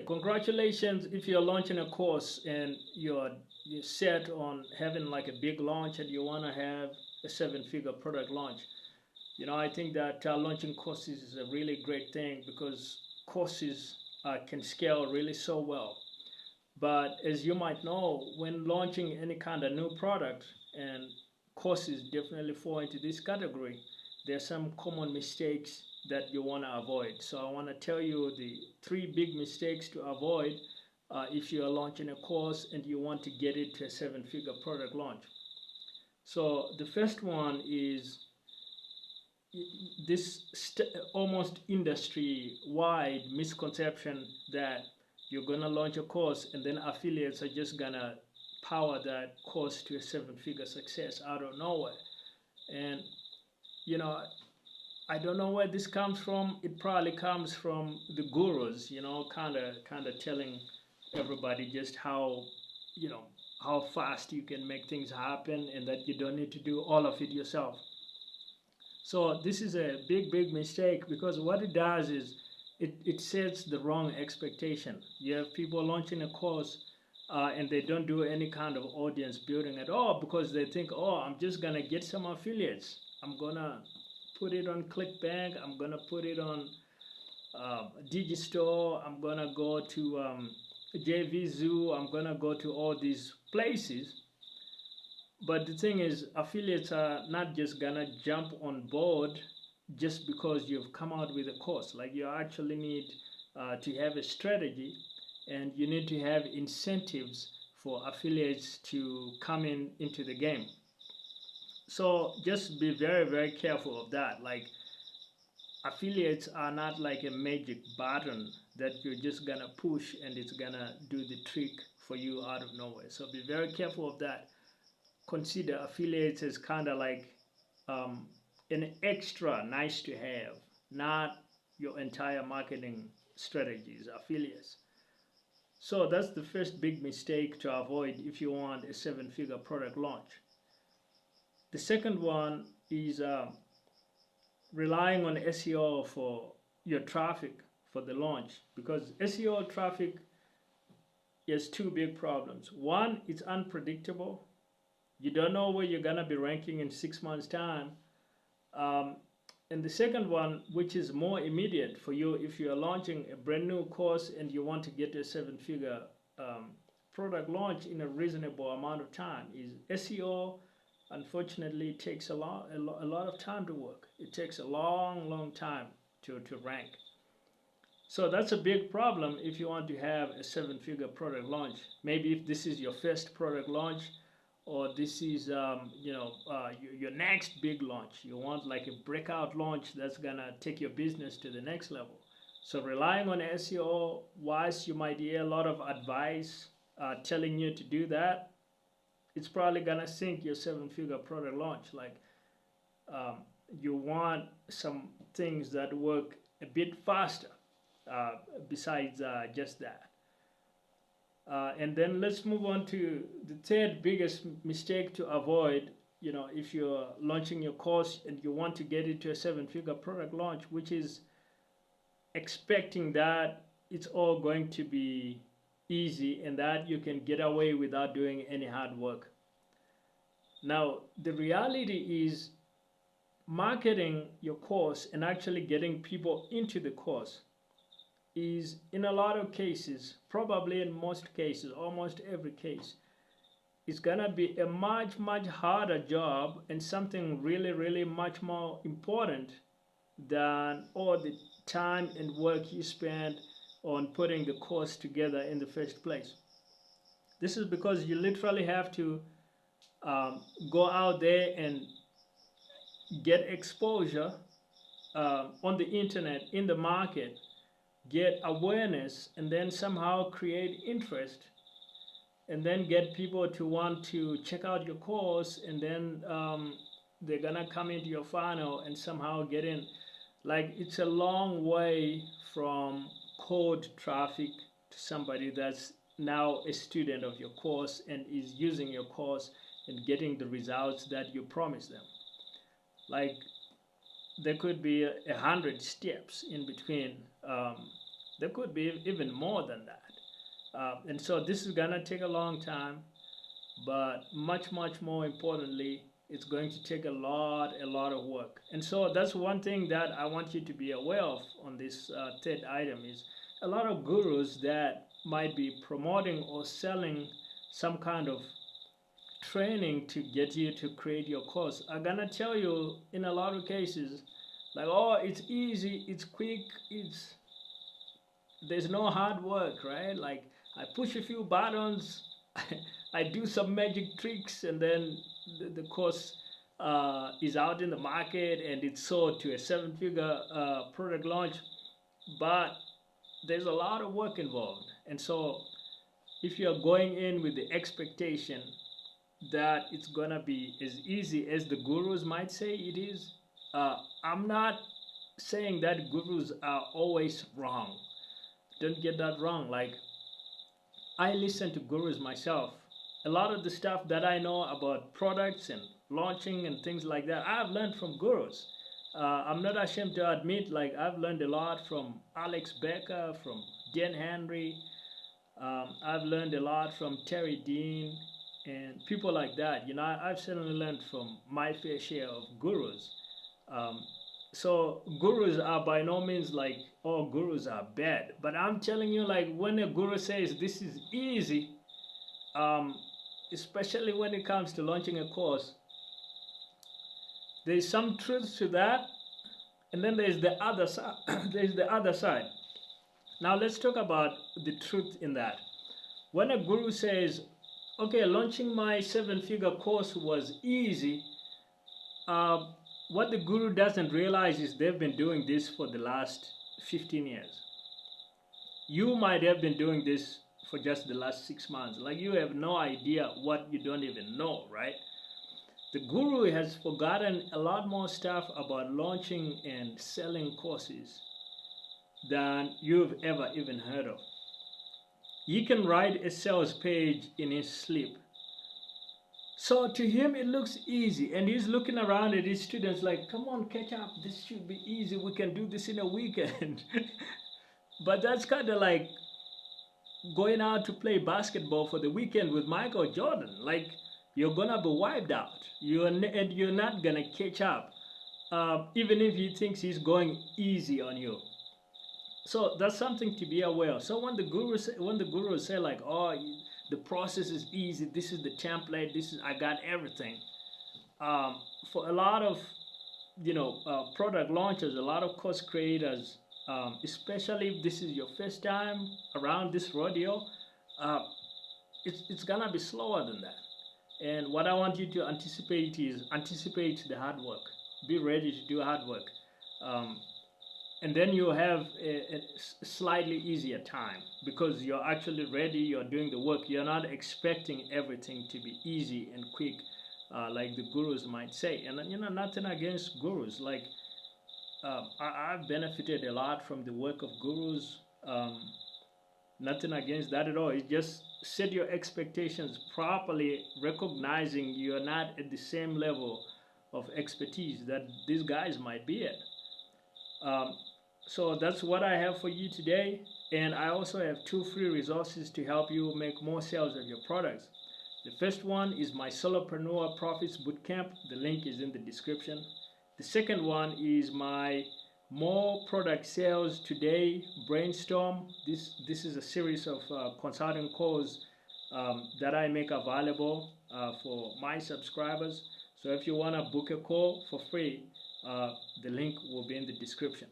congratulations if you're launching a course and you're set on having like a big launch and you want to have a seven-figure product launch. I think that launching courses is a really great thing because courses can scale really so well. But as you might know, when launching any kind of new product, and courses definitely fall into this category, there are some common mistakes that you want to avoid. So I want to tell you the three big mistakes to avoid if you are launching a course and you want to get it to a seven-figure product launch. So the first one is this almost industry-wide misconception that you're going to launch a course and then affiliates are just going to power that course to a seven-figure success out of nowhere. And, I don't know where this comes from. It probably comes from the gurus, kind of telling everybody just how fast you can make things happen and that you don't need to do all of it yourself. So this is a big mistake because what it does is it sets the wrong expectation. You have people launching a course and they don't do any kind of audience building at all because they think, oh, I'm just going to get some affiliates. I'm going to put it on ClickBank. I'm going to put it on Digistore. I'm going to go to JVZoo. I'm going to go to all these places. But the thing is, affiliates are not just going to jump on board just because you've come out with a course. Like you actually need to have a strategy and you need to have incentives for affiliates to come into the game. So just be very careful of that. Like affiliates are not like a magic button that you're just gonna push and it's gonna do the trick for you out of nowhere. So be very careful of that. Consider affiliates as kind of like an extra nice to have, not your entire marketing strategies, affiliates. So that's the first big mistake to avoid if you want a seven-figure product launch. The second one is relying on SEO for your traffic for the launch, because SEO traffic has two big problems. One, it's unpredictable. You don't know where you're going to be ranking in 6 months' time. And the second one, which is more immediate for you if you're launching a brand new course and you want to get a seven-figure product launch in a reasonable amount of time, is SEO. Unfortunately, it takes a lot of time to work. It takes a long time to rank. So that's a big problem if you want to have a seven-figure product launch. Maybe if this is your first product launch, or this is your next big launch. You want like a breakout launch that's gonna take your business to the next level. So relying on SEO, whilst you might hear a lot of advice telling you to do that, it's probably gonna sink your seven-figure product launch. Like you want some things that work a bit faster besides just that. And then let's move on to the third biggest mistake to avoid, if you're launching your course and you want to get it to a seven-figure product launch, which is expecting that it's all going to be easy and that you can get away without doing any hard work. Now, the reality is marketing your course and actually getting people into the course is, in a lot of cases, probably in most cases, almost every case, it's gonna be a much harder job and something really much more important than all the time and work you spend on putting the course together in the first place. This is because you literally have to go out there and get exposure on the internet, in the market, get awareness, and then somehow create interest, and then get people to want to check out your course, and then they're gonna come into your funnel and somehow get in. Like, it's a long way from cold traffic to somebody that's now a student of your course and is using your course and getting the results that you promised them. Like, there could be 100 steps in between There could be even more than that. And so this is gonna take a long time, but much more importantly, it's going to take a lot of work. And so that's one thing that I want you to be aware of on this third item is a lot of gurus that might be promoting or selling some kind of training to get you to create your course are gonna tell you in a lot of cases like, oh, it's easy, it's quick, there's no hard work, right? Like, I push a few buttons, I do some magic tricks, and then the course is out in the market and it's sold to a seven-figure product launch. But there's a lot of work involved. And so if you're going in with the expectation that it's gonna be as easy as the gurus might say it is, I'm not saying that gurus are always wrong. Don't get that wrong. Like, I listen to gurus myself. A lot of the stuff that I know about products and launching and things like that, I've learned from gurus. I'm not ashamed to admit, like, I've learned a lot from Alex Becker, from Dan Henry. I've learned a lot from Terry Dean and people like that. You know, I've certainly learned from my fair share of gurus. So gurus are by no means like, oh, gurus are bad. But I'm telling you, like, when a guru says this is easy, especially when it comes to launching a course, there's some truth to that, and then there's the other side. There's the other side. Now let's talk about the truth in that. When a guru says, okay, launching my seven-figure course was easy, what the guru doesn't realize is they've been doing this for the last 15 years. You might have been doing this for just the last 6 months. Like, you have no idea what you don't even know, right? The guru has forgotten a lot more stuff about launching and selling courses than you've ever even heard of. He can write a sales page in his sleep. So to him it looks easy, and he's looking around at his students like, come on, catch up, this should be easy, we can do this in a weekend. But that's kind of like going out to play basketball for the weekend with Michael Jordan. Like, you're gonna be wiped out, and you're not gonna catch up, even if he thinks he's going easy on you. So that's something to be aware of. So when the gurus say like, oh, the process is easy, this is the template, I got everything. For a lot of, product launchers, a lot of course creators, especially if this is your first time around this rodeo, it's gonna be slower than that. And what I want you to anticipate is the hard work. Be ready to do hard work. And then you have a slightly easier time because you're actually ready, you're doing the work. You're not expecting everything to be easy and quick, like the gurus might say. And, nothing against gurus. Like, I've benefited a lot from the work of gurus. Nothing against that at all. It's just set your expectations properly, recognizing you're not at the same level of expertise that these guys might be at. So that's what I have for you today, and I also have 2 free resources to help you make more sales of your products. The first one is my Solopreneur Profits Bootcamp. The link is in the description. The second one is my More Product Sales Today Brainstorm. This is a series of consulting calls that I make available for my subscribers. So if you want to book a call for free, the link will be in the description.